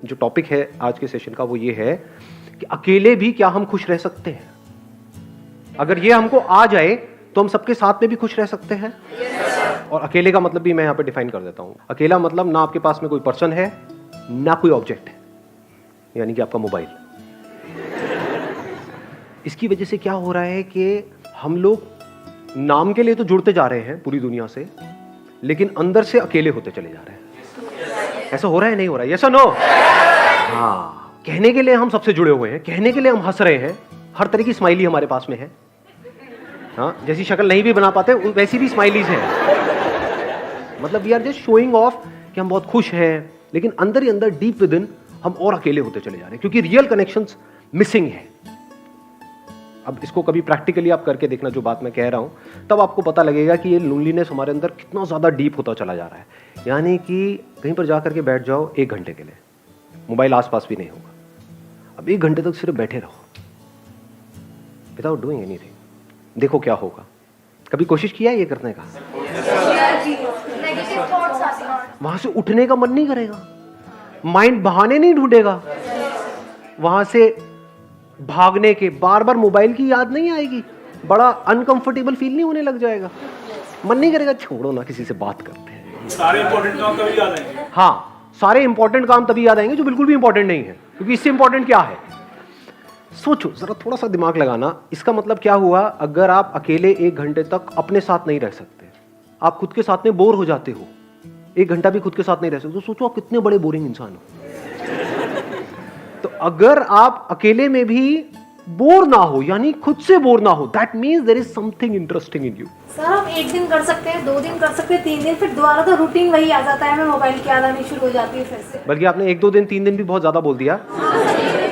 जो टॉपिक है आज के सेशन का वो ये है कि अकेले भी क्या हम खुश रह सकते हैं। अगर ये हमको आ जाए तो हम सबके साथ में भी खुश रह सकते हैं। और अकेले का मतलब भी मैं यहाँ पे डिफाइन कर देता हूँ। अकेला मतलब ना आपके पास में कोई पर्सन है ना कोई ऑब्जेक्ट है, यानी कि आपका मोबाइल। इसकी वजह से क्या हो रहा है कि हम लोग नाम के लिए तो जुड़ते जा रहे हैं पूरी दुनिया से, लेकिन अंदर से अकेले होते चले जा रहे हैं। ऐसा हो रहा है नहीं हो रहा है? यस और नो? हाँ, कहने के लिए हम सबसे जुड़े हुए हैं, कहने के लिए हम हंस रहे हैं, हर तरह की स्माइली हमारे पास में है। हाँ, जैसी शक्ल नहीं भी बना पाते वैसी भी स्माइलीज हैं। मतलब we are just showing off कि हम बहुत खुश हैं, लेकिन अंदर ही अंदर डीप विद इन हम और अकेले होते चले जा रहे हैं, क्योंकि रियल कनेक्शंस मिसिंग है। अब इसको कभी प्रैक्टिकली आप करके देखना जो बात मैं कह रहा हूं, तब आपको पता लगेगा कि ये लोनलीनेस हमारे अंदर कितना ज्यादा डीप होता चला जा रहा है। यानी कि कहीं पर जाकर के बैठ जाओ 1 घंटे के लिए, मोबाइल आसपास भी नहीं होगा। अब 1 घंटे तक सिर्फ बैठे रहो विदाउट डूइंग एनीथिंग, देखो क्या होगा। कभी कोशिश किया है ये करने का? वहां से उठने का मन नहीं करेगा, माइंड बहाने नहीं ढूंढेगा, वहां से भागने के बार बार मोबाइल की याद नहीं आएगी, बड़ा अनकंफर्टेबल फील नहीं होने लग जाएगा, मन नहीं करेगा छोड़ो ना किसी से बात करते हैं। सारे इंपॉर्टेंट काम तभी याद आएंगे। हाँ, सारे इंपॉर्टेंट काम तभी याद आएंगे जो बिल्कुल भी इंपॉर्टेंट नहीं है, क्योंकि इससे इंपॉर्टेंट क्या है? सोचो जरा, थोड़ा सा दिमाग लगाना। इसका मतलब क्या हुआ? अगर आप अकेले 1 घंटे तक अपने साथ नहीं रह सकते, आप खुद के साथ में बोर हो जाते हो, 1 घंटा भी खुद के साथ नहीं रह सकते, तो सोचो आप कितने बड़े बोरिंग इंसान हो। तो अगर आप अकेले में भी बोर ना हो, यानी खुद से बोर ना हो, that means there is something interesting in you. Sir हम 1 दिन कर सकते हैं, 2 दिन कर सकते हैं, 3 दिन, फिर दोबारा तो रूटीन वही आ जाता है, हमें मोबाइल की याद आनी शुरू हो जाती है फिर से। बल्कि आपने 1-2 दिन 3 दिन भी बहुत ज्यादा बोल दिया।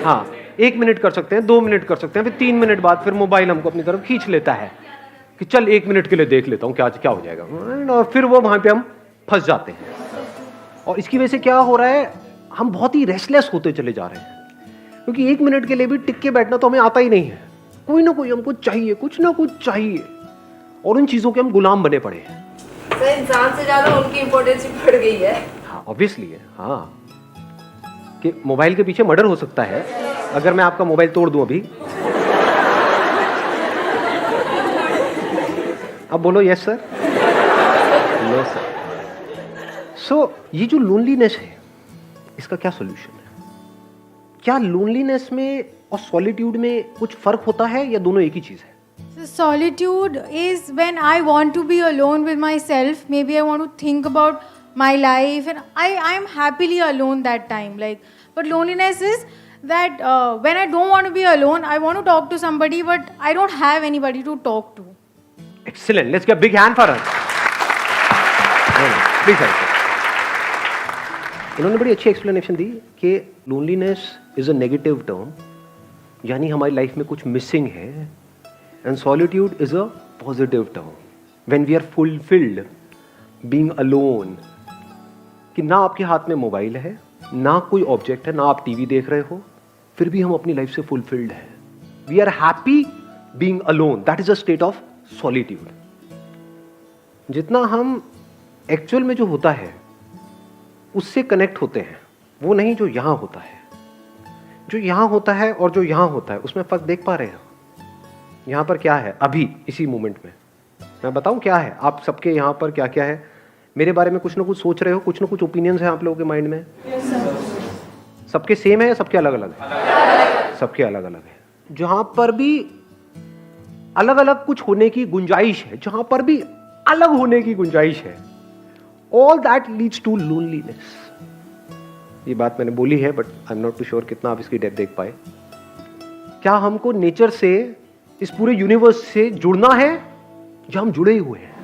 हाँ, 1 मिनट कर सकते हैं, 2 मिनट कर सकते हैं, फिर 3 मिनट बाद फिर मोबाइल हमको अपनी तरफ खींच लेता है कि चल 1 मिनट के लिए देख लेता हूँ क्या हो जाएगा, और फिर वो वहां पे हम फंस जाते हैं। और इसकी वजह से क्या हो रहा है? हम बहुत ही रेस्टलेस होते चले जा रहे हैं, क्योंकि 1 मिनट के लिए भी टिक के बैठना तो हमें आता ही नहीं है। कोई ना कोई हमको चाहिए, कुछ ना कुछ चाहिए, और उन चीजों के हम गुलाम बने पड़े हैं। सर इंसान से ज्यादा उनकी इम्पोर्टेंस बढ़ गई है। हाँ, ऑब्वियसली है। हाँ, कि मोबाइल के पीछे मर्डर हो सकता है अगर मैं आपका मोबाइल तोड़ दूं अभी। अब बोलो यस सर, नो सर। सो ये जो लोनलीनेस है, इसका क्या सॉल्यूशन है? क्या लोनलीनेस में और सॉलिट्यूड में कुछ फर्क होता है या दोनों एक ही चीज है? So solitude is when I want to be alone with myself. Maybe I want to think about my life, and I am happily alone that time. Like, but loneliness is that when I don't want to be alone, I want to talk to somebody, but I don't have anybody to talk to. Excellent. Let's give a big hand for her. Please help. इन्होंने बड़ी अच्छी explanation दी कि loneliness is a negative term, यानी हमारी life में कुछ missing है, and solitude is a positive term when we are fulfilled being alone. कि ना आपके हाथ में मोबाइल है, ना कोई ऑब्जेक्ट है, ना आप टीवी देख रहे हो, फिर भी हम अपनी लाइफ से फुलफिल्ड है। We are happy being alone, that is a state of solitude. जितना हम एक्चुअल में जो होता है उससे कनेक्ट होते हैं, वो नहीं जो यहां होता है। जो यहां होता है और जो यहां होता है उसमें फर्क देख पा रहे हो? यहां पर क्या है अभी इसी मोमेंट में? मैं बताऊं क्या है? आप सबके यहां पर क्या क्या है? मेरे बारे में कुछ ना कुछ सोच रहे हो, कुछ ना कुछ ओपिनियंस है आप लोगों के माइंड में। सबके सेम है या सबके अलग अलग है? सबके अलग अलग है। जहां पर भी अलग अलग कुछ होने की गुंजाइश है, जहां पर भी अलग होने की गुंजाइश है, all that leads to loneliness. ये बात मैंने बोली है, but I am not too sure कितना आप इसकी डेप्थ देख पाए। क्या हमको नेचर से, इस पूरे यूनिवर्स से जुड़ना है, या हम जुड़े ही हुए हैं?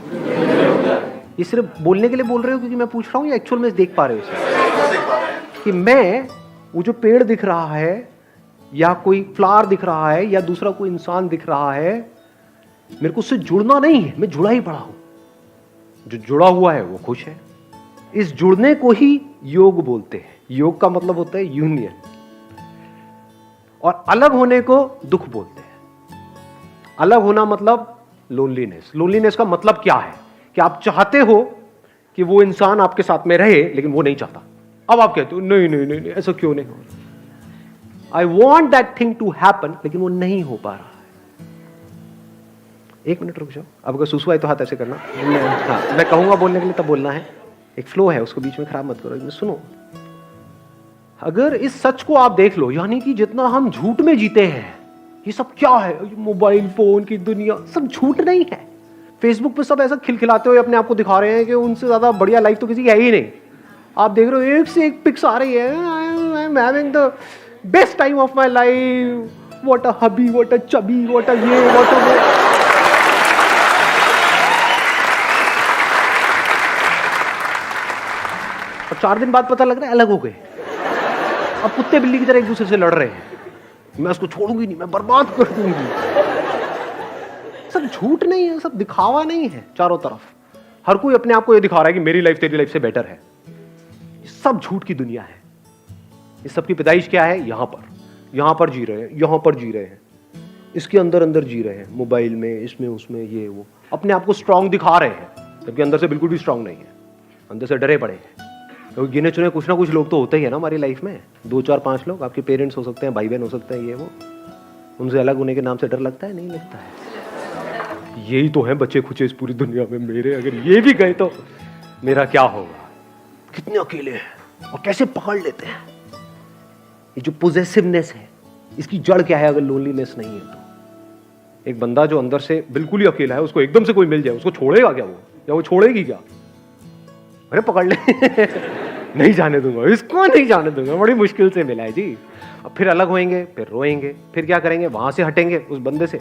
ये सिर्फ बोलने के लिए बोल रहे हो क्योंकि मैं पूछ रहा हूं, या एक्चुअल में देख पा रहे हो इसे? कि मैं वो जो पेड़ दिख रहा है, या कोई फ्लावर दिख रहा है, या दूसरा कोई इंसान दिख रहा है, मेरे को उससे जुड़ना नहीं है, मैं जुड़ा ही पड़ा हूं। जो जुड़ा हुआ है वो खुश है। इस जुड़ने को ही योग बोलते हैं। योग का मतलब होता है यूनियन, और अलग होने को दुख बोलते हैं। अलग होना मतलब लोनलीनेस। लोनलीनेस का मतलब क्या है? कि आप चाहते हो कि वो इंसान आपके साथ में रहे, लेकिन वो नहीं चाहता। अब आप कहते हो नहीं नहीं नहीं, नहीं ऐसा क्यों नहीं हो रहा? I want that thing to happen, लेकिन वो नहीं हो पा रहा है। एक मिनट रुक जाओ, अब अगर सुसु आए तो हाथ ऐसे करना। हाँ, मैं कहूंगा बोलने के लिए तब बोलना है, एक फ्लो है उसको बीच में खराब मत करो। सुनो, अगर इस सच को आप देख लो, यानी कि जितना हम झूठ में जीते हैं, ये सब क्या है, मोबाइल फोन की दुनिया, सब झूठ नहीं है। फेसबुक पे सब ऐसा खिलखिलाते हुए अपने आप को दिखा रहे हैं कि उनसे ज्यादा बढ़िया लाइफ तो किसी की है ही नहीं। आप देख रहे हो एक से एक पिक्स आ रही है, I am having the best time of my life, what a hubby, what a chubby, what a ये, व्हाट अ वो। और 4 दिन बाद पता लग रहा है अलग हो गए, अब कुत्ते बिल्ली की तरह एक दूसरे से लड़ रहे हैं। मैं उसको छोड़ूंगी नहीं, मैं बर्बाद कर दूंगी। सब झूठ नहीं है, सब दिखावा नहीं है। चारों तरफ हर कोई अपने आप को ये दिखा रहा है कि मेरी लाइफ तेरी लाइफ से बेटर है। ये सब झूठ की दुनिया है। इस सब की पैदाइश क्या है? यहां पर जी रहे हैं, यहां पर जी रहे हैं, इसके अंदर अंदर जी रहे हैं, मोबाइल में, इसमें उसमें, ये वो, अपने आप को स्ट्रांग दिखा रहे हैं, जबकि अंदर से बिल्कुल भी स्ट्रांग नहीं है, अंदर से डरे पड़े हैं। क्योंकि गिने चुने कुछ ना कुछ लोग तो होते ही है ना हमारी लाइफ में, 2 4 5 लोग। आपके पेरेंट्स हो सकते हैं, भाई बहन हो सकते हैं, ये वो, उनसे अलग होने के नाम से डर लगता है? नहीं लगता है। यही तो है बच्चे खुचे इस पूरी दुनिया में मेरे, अगर ये भी गए तो मेरा क्या होगा? कितने अकेले हैं और कैसे पकड़ लेते हैं। ये जो पोजेसिवनेस है, इसकी जड़ क्या है? अगर लोनलीनेस नहीं है तो एक बंदा जो अंदर से बिल्कुल ही अकेला है, उसको एकदम से कोई मिल जाए, उसको छोड़ेगा क्या वो, या वो छोड़ेगी क्या? अरे पकड़ ले नहीं जाने दूंगा इसको, नहीं जाने दूंगा, बड़ी मुश्किल से मिला है जी। अब फिर अलग होएंगे, फिर रोएंगे, फिर क्या करेंगे? वहां से हटेंगे उस बंदे से,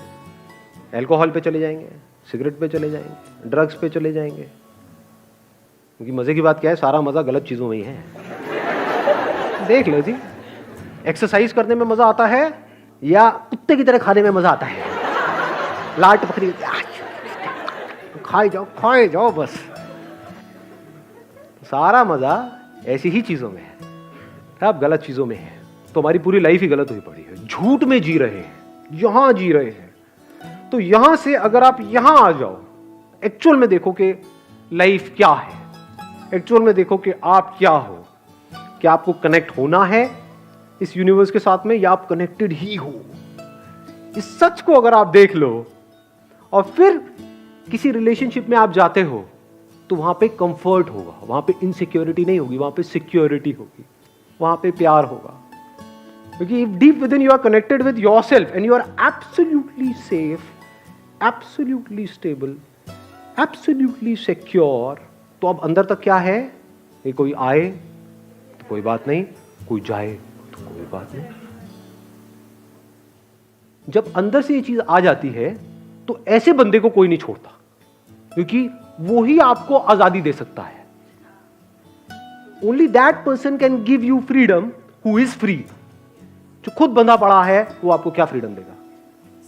अल्कोहल पे चले जाएंगे, सिगरेट पे चले जाएंगे, ड्रग्स पे चले जाएंगे। क्योंकि मजे की बात क्या है, सारा मजा गलत चीजों में ही है। देख लो जी, एक्सरसाइज करने में मजा आता है या कुत्ते की तरह खाने में मजा आता है? लाट पकड़ी, खाए जाओ बस। सारा मजा ऐसी ही चीजों में है, अब गलत चीजों में है तो हमारी पूरी लाइफ ही गलत हुई पड़ी है। झूठ में जी रहे हैं, यहां जी रहे हैं। तो यहां से अगर आप यहां आ जाओ, एक्चुअल में देखो कि लाइफ क्या है, एक्चुअल में देखो कि आप क्या हो, क्या आपको कनेक्ट होना है इस यूनिवर्स के साथ में, या आप कनेक्टेड ही हो। इस सच को अगर आप देख लो और फिर किसी रिलेशनशिप में आप जाते हो, तो वहां पे कंफर्ट होगा, वहां पे इनसिक्योरिटी नहीं होगी, वहां पे सिक्योरिटी होगी, वहां पे प्यार होगा। क्योंकि deep within you are connected with yourself and you are absolutely safe, absolutely stable, absolutely secure. तो अब अंदर तक क्या है? ये कोई आए तो कोई बात नहीं, कोई जाए तो कोई बात नहीं। जब अंदर से ये चीज आ जाती है तो ऐसे बंदे को कोई नहीं छोड़ता, क्योंकि वो ही आपको आजादी दे सकता है। Only that person can give you freedom who is free. जो खुद बंधा पड़ा है वो आपको क्या फ्रीडम देगा?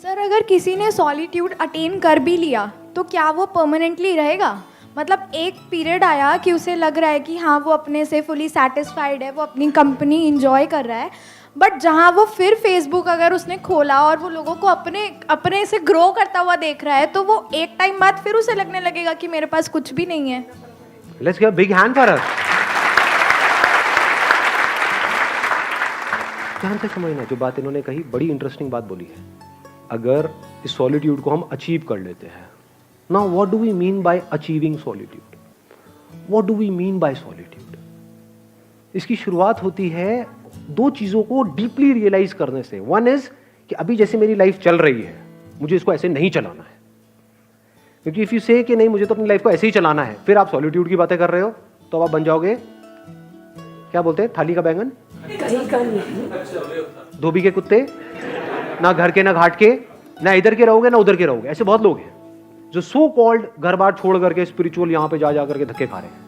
सर, अगर किसी ने सॉलिट्यूड अटेन कर भी लिया तो क्या वो परमानेंटली रहेगा? मतलब एक पीरियड आया कि उसे लग रहा है कि हाँ वो अपने से फुली सेटिस्फाइड है, वो अपनी कंपनी इंजॉय कर रहा है, बट जहाँ वो फिर फेसबुक अगर उसने खोला और वो लोगों को अपने से ग्रो करता हुआ देख रहा है, तो वो एक टाइम बाद फिर उसे लगने लगेगा कि मेरे पास कुछ भी नहीं है। Let's give a big hand for her. ध्यान से समझना, जो बात इन्होंने कही बड़ी इंटरेस्टिंग बात बोली है। अगर इस सॉलिट्यूड को हम अचीव कर लेते हैं, now what do we mean by achieving solitude? What do we mean by solitude? इसकी शुरुआत होती है 2 चीजों को डीपली रियलाइज करने से। वन इज कि अभी जैसे मेरी लाइफ चल रही है, मुझे इसको ऐसे नहीं चलाना है। क्योंकि इफ यू से कि नहीं मुझे तो अपनी लाइफ को ऐसे ही चलाना है, फिर आप सॉलिट्यूड की बातें कर रहे हो, तो आप बन जाओगे, क्या बोलते हैं, थाली का बैंगन, धोबी के कुत्ते, ना घर के ना घाट के, ना इधर के रहोगे ना उधर के रहोगे। ऐसे बहुत लोग हैं जो सो कॉल्ड घर बार छोड़ करके स्पिरिचुअल यहां पे जा करके धक्के खा रहे हैं।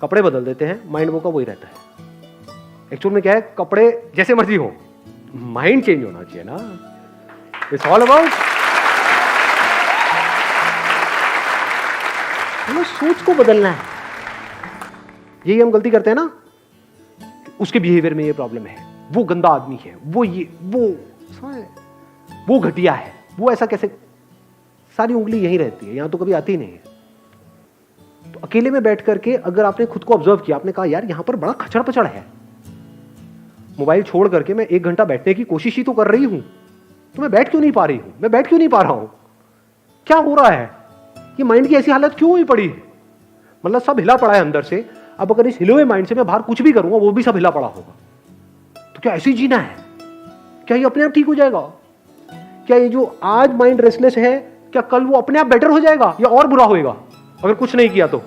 कपड़े बदल देते हैं, माइंड वो का वही रहता है। एक्चुअल में क्या है, कपड़े जैसे मर्जी हो, माइंड चेंज होना चाहिए ना। इट्स ऑल अबाउट सोच को बदलना है। यही हम गलती करते हैं ना, उसके बिहेवियर में ये प्रॉब्लम है, वो गंदा आदमी है, वो ये वो घटिया है, वो ऐसा कैसे, सारी उंगली यहीं रहती है, यहां तो कभी आती नहीं है। तो अकेले में बैठ करके अगर आपने खुद को ऑब्जर्व किया, आपने कहा यार यहां पर बड़ा खचड़ पचड़ है, मोबाइल छोड़ करके मैं 1 घंटा बैठने की कोशिश ही तो कर रही हूं, तो मैं बैठ क्यों नहीं पा रही हूं, मैं बैठ क्यों नहीं पा रहा हूं, क्या हो रहा है, ये माइंड की ऐसी हालत क्यों हुई पड़ी है? मतलब सब हिला पड़ा है अंदर से। अब अगर इस हिले हुए माइंड से मैं बाहर कुछ भी करूंगा वो भी सब हिला पड़ा होगा। तो क्या ऐसे ही जीना है? क्या ये अपने आप ठीक हो जाएगा? क्या ये जो आज माइंड रेस्टलेस है, क्या कल वो अपने आप बेटर हो जाएगा या और बुरा होएगा अगर कुछ नहीं किया तो?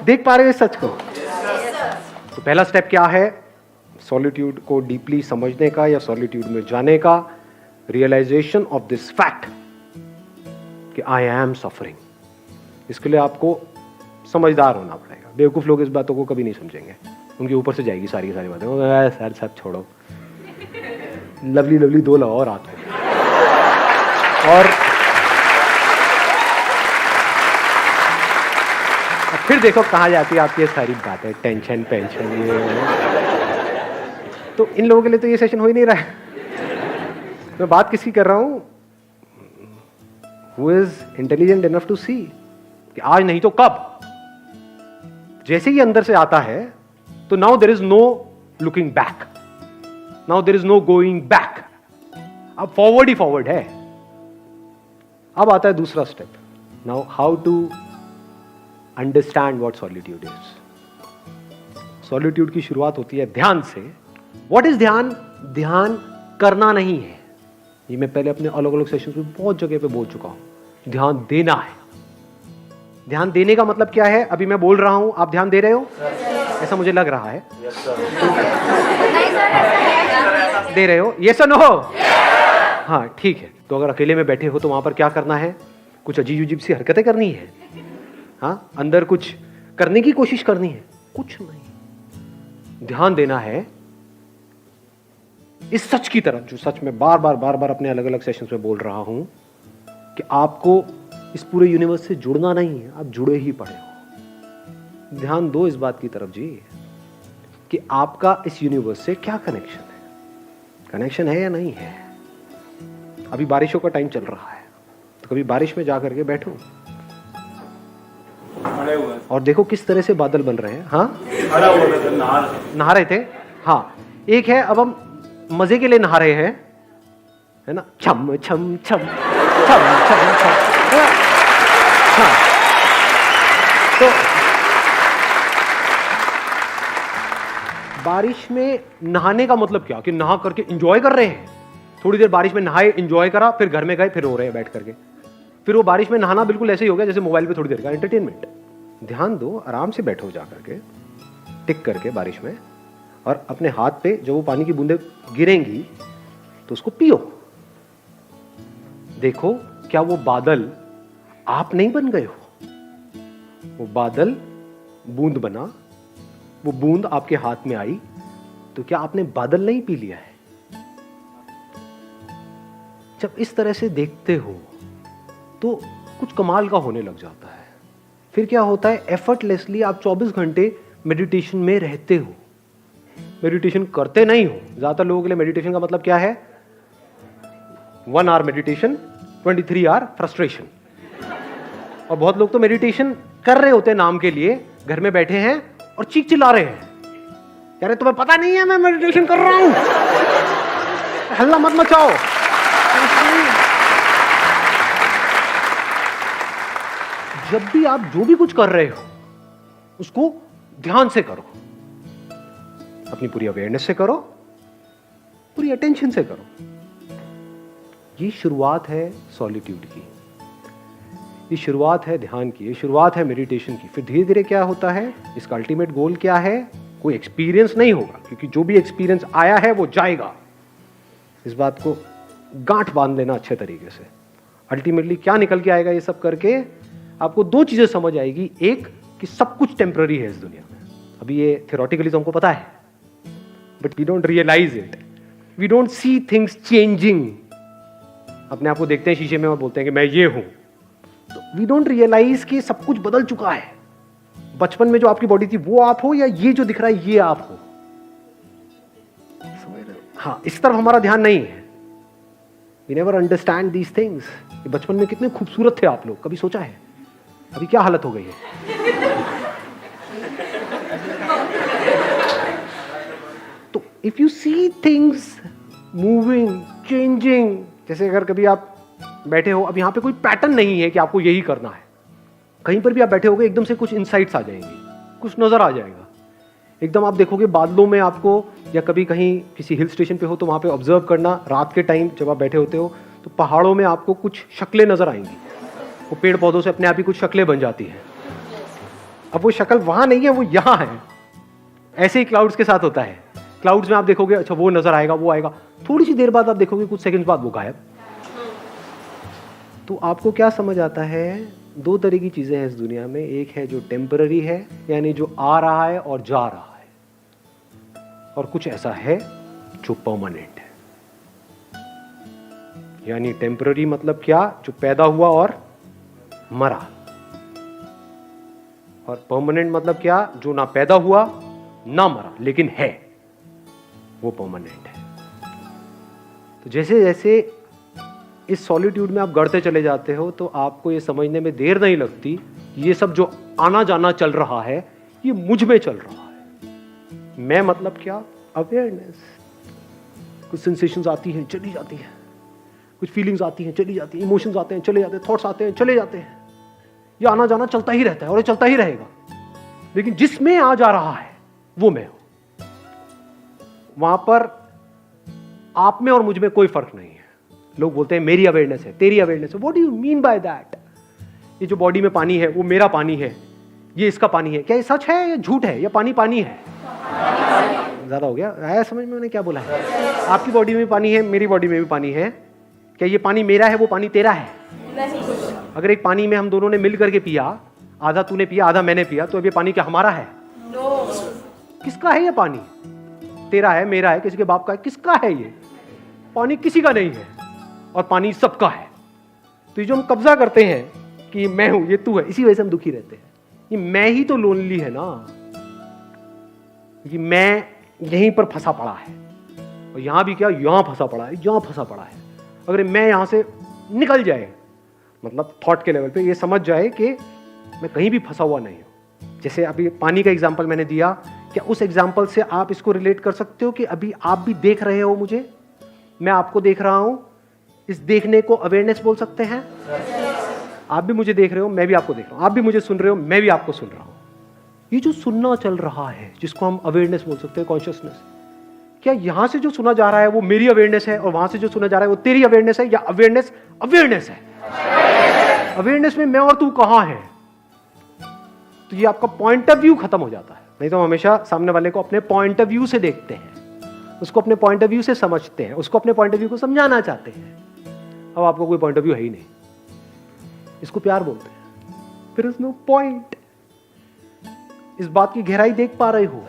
देख पा रहे हो इस सच को? तो पहला स्टेप क्या है? सॉलिट्यूड को डीपली समझने का या सॉलिट्यूड में जाने का, रियलाइजेशन ऑफ दिस फैक्ट कि आई एम सफरिंग। इसके लिए आपको समझदार होना पड़ेगा। बेवकूफ लोग इस बातों को कभी नहीं समझेंगे, उनके ऊपर से जाएगी सारी की सारी बातें। सर सब छोड़ो, लवली लवली 2 लगाओ रात को, और फिर देखो कहाँ जाती है आपकी ये सारी बातें, टेंशन पेंशन ये। तो इन लोगों के लिए तो ये सेशन हो ही नहीं रहा है। मैं बात किसकी कर रहा हूं? Who is intelligent enough to see कि आज नहीं तो कब, जैसे ही अंदर से आता है तो now there is no looking back, now there is no going back, अब फॉरवर्ड ही फॉरवर्ड है। अब आता है दूसरा step, now how to understand what solitude is. Solitude की शुरुआत होती है ध्यान से। व्हाट इज ध्यान? ध्यान करना नहीं है, ये मैं पहले अपने अलग अलग सेशंस में बहुत जगह पे बोल चुका हूं। ध्यान देना है। ध्यान देने का मतलब क्या है? अभी मैं बोल रहा हूं, आप ध्यान दे रहे हो? ऐसा मुझे लग रहा है। दे रहे हो? यस और नो? हाँ ठीक है। तो अगर अकेले में बैठे हो तो वहां पर क्या करना है? कुछ अजीब अजीब सी हरकतें करनी है, हाँ, अंदर कुछ करने की कोशिश करनी है? कुछ नहीं। ध्यान देना है इस सच की तरफ, जो सच में बार बार अपने अलग अलग सेशंस में बोल रहा हूं कि आपको इस पूरे यूनिवर्स से जुड़ना नहीं है, आप जुड़े ही पड़े हो। ध्यान दो इस बात की तरफ जी कि आपका इस यूनिवर्स से क्या कनेक्शन है, कनेक्शन है या नहीं है। अभी बारिशों का टाइम चल रहा है, तो कभी बारिश में जाकर के बैठो और देखो किस तरह से बादल बन रहे हैं। हाँ, नहा रहे थे। हाँ, एक है अब हम मजे के लिए नहा रहे हैं, है ना, छम छम छम छम छम छम। हाँ, तो बारिश में नहाने का मतलब क्या कि नहा करके एंजॉय कर रहे हैं। थोड़ी देर बारिश में नहाए, एंजॉय करा, फिर घर में गए, फिर रो रहे हैं बैठ करके। फिर वो बारिश में नहाना बिल्कुल ऐसे ही हो गया जैसे मोबाइल पे थोड़ी देर का एंटरटेनमेंट। ध्यान दो, आराम से बैठो जा करके, टिक करके बारिश में, और अपने हाथ पे जब वो पानी की बूंदें गिरेंगी तो उसको पियो। देखो क्या वो बादल आप नहीं बन गए हो, वो बादल बूंद बना, वो बूंद आपके हाथ में आई, तो क्या आपने बादल नहीं पी लिया है? जब इस तरह से देखते हो तो कुछ कमाल का होने लग जाता है। फिर क्या होता है? एफर्टलेसली आप 24 घंटे मेडिटेशन में रहते हो। मेडिटेशन करते नहीं हो। ज्यादातर लोगों के लिए मेडिटेशन का मतलब क्या है? 1 आवर मेडिटेशन, 23 आवर फ्रस्ट्रेशन। और बहुत लोग तो मेडिटेशन कर रहे होते हैं नाम के लिए, घर में बैठे हैं और चीख चिल्ला रहे हैं, यार तुम्हें पता नहीं है मैं मेडिटेशन कर रहा हूं, हल्ला मत मचाओ। जब भी आप जो भी कुछ कर रहे हो उसको ध्यान से करो, अपनी पूरी अवेयरनेस से करो, पूरी अटेंशन से करो। ये शुरुआत है सॉलिट्यूड की, ये शुरुआत है ध्यान की, ये शुरुआत है मेडिटेशन की। फिर धीरे धीरे क्या होता है? इसका अल्टीमेट गोल क्या है? कोई एक्सपीरियंस नहीं होगा, क्योंकि जो भी एक्सपीरियंस आया है वो जाएगा। इस बात को गांठ बांध लेना अच्छे तरीके से। अल्टीमेटली क्या निकल के आएगा? ये सब करके आपको 2 चीजें समझ आएगी। एक कि सब कुछ टेम्पररी है इस दुनिया में। अभी ये थियोरेटिकली तो हमको पता है, but we don't realise it, we don't see things changing. अपने आप को देखते हैं शीशे में और बोलते हैं कि मैं ये हूं, तो वी डोंट रियलाइज कि सब कुछ बदल चुका है। बचपन में जो आपकी बॉडी थी वो आप हो, या ये जो दिख रहा है ये आप हो? समझ रहे हो? हाँ, इस तरफ हमारा ध्यान नहीं है। We never understand these things. बचपन में कितने खूबसूरत थे आप लोग, कभी सोचा है? अभी क्या हालत हो गई है? तो if you see things moving changing, जैसे अगर कभी आप बैठे हो, अब यहाँ पे कोई पैटर्न नहीं है कि आपको यही करना है, कहीं पर भी आप बैठे होगे एकदम से कुछ इनसाइट्स आ जाएंगी, कुछ नजर आ जाएगा। एकदम आप देखोगे बादलों में आपको, या कभी कहीं किसी हिल स्टेशन पे हो तो वहाँ पे ऑब्जर्व करना, रात के टाइम जब आप बैठे होते हो तो पहाड़ों में आपको कुछ शक्लें नजर आएंगी, वो पेड़ पौधों से अपने आप ही कुछ शक्लें बन जाती हैं। अब वो शक्ल वहाँ नहीं है, वो यहाँ है। ऐसे ही क्लाउड्स के साथ होता है। क्लाउड्स में आप देखोगे अच्छा वो नजर आएगा, वो आएगा, थोड़ी सी देर बाद आप देखोगे कुछ सेकंड बाद वो गायब। तो आपको क्या समझ आता है, दो तरह की चीजें हैं इस दुनिया में, एक है जो टेम्पररी है, यानी जो आ रहा है और जा रहा है, और कुछ ऐसा है जो परमानेंट है। यानी टेम्पररी मतलब क्या, जो पैदा हुआ और मरा, और परमानेंट मतलब क्या, जो ना पैदा हुआ ना मरा लेकिन है, वो परमानेंट है। तो जैसे जैसे इस सॉलिट्यूड में आप गढ़ते चले जाते हो तो आपको ये समझने में देर नहीं लगती, ये सब जो आना जाना चल रहा है ये मुझ में चल रहा है। मैं मतलब क्या, अवेयरनेस। कुछ सेंसेशंस आती हैं चली जाती हैं, कुछ फीलिंग्स आती हैं चली जाती हैं, इमोशंस आते हैं चले जाते हैं, थॉट्स आते हैं चले जाते हैं, ये आना जाना चलता ही रहता है और ये चलता ही रहेगा। लेकिन जिसमें आ जा रहा है वो मैं हूं। वहां पर आप में और मुझ में कोई फर्क नहीं है। लोग बोलते हैं मेरी अवेयरनेस है, तेरी अवेयरनेस है। What do you mean by that? ये जो बॉडी में पानी है वो मेरा पानी है, ये इसका पानी है। क्या ये सच है या झूठ है, या पानी पानी है? ज्यादा हो गया, आया समझ में मैंने क्या बोला है? आपकी बॉडी में पानी है, मेरी बॉडी में भी पानी है। क्या ये पानी मेरा है, वो पानी तेरा है? अगर एक पानी में हम दोनों ने मिल करके पिया, आधा तूने पिया आधा मैंने पिया, तो अब ये पानी क्या हमारा है? किसका है ये पानी? तेरा है, मेरा है, किसी के बाप का है, किसका है ये पानी? किसी का नहीं है, और पानी सबका है। तो ये जो हम कब्जा करते हैं कि मैं हूं, ये तू है, इसी वजह से हम दुखी रहते हैं। ये मैं ही तो लोनली है ना, कि मैं यहीं पर फंसा पड़ा है, और यहां भी क्या, यहां फंसा पड़ा है, यहां फंसा पड़ा है। अगर मैं यहां से निकल जाए, मतलब थॉट के लेवल पे ये समझ जाए कि मैं कहीं भी फंसा हुआ नहीं हूं। जैसे अभी पानी का एग्जाम्पल मैंने दिया, क्या उस एग्जाम्पल से आप इसको रिलेट कर सकते हो कि अभी आप भी देख रहे हो मुझे, मैं आपको देख रहा हूं? इस देखने को अवेयरनेस बोल सकते हैं। आप भी मुझे देख रहे हो, मैं भी आपको देख रहा हूं। आप भी मुझे सुन रहे हो, मैं भी आपको सुन रहा हूं। ये जो सुनना चल रहा है, जिसको हम अवेयरनेस बोल सकते हैं, कॉन्शियसनेस, क्या यहां से जो सुना जा रहा है वो मेरी अवेयरनेस है, और वहां से जो सुना जा रहा है वो तेरी अवेयरनेस है, या अवेयरनेस अवेयरनेस है? अवेयरनेस में मैं और तू कहां है? तो ये आपका पॉइंट ऑफ व्यू खत्म हो जाता है। नहीं तो हम हमेशा सामने वाले को अपने पॉइंट ऑफ व्यू से देखते हैं, उसको अपने पॉइंट ऑफ व्यू से समझते हैं, उसको अपने पॉइंट ऑफ व्यू को समझाना चाहते हैं। अब आपको कोई पॉइंट ऑफ व्यू है ही नहीं, इसको प्यार बोलते हैं। There is no point. इस बात की गहराई देख पा रहे हो?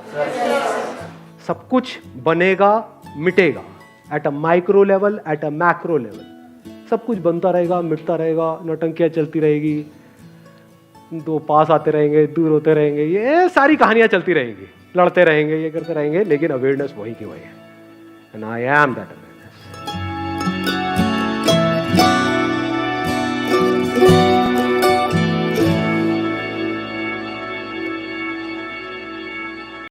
सब कुछ बनेगा मिटेगा, at a micro level, at a macro level. सब कुछ बनता रहेगा, मिटता रहेगा, नौटंकियां चलती रहेगी, दो पास आते रहेंगे, दूर होते रहेंगे, ये सारी कहानियां चलती रहेंगी, लड़ते रहेंगे, ये करते रहेंगे, लेकिन अवेयरनेस वही की वही है। And I am that awareness.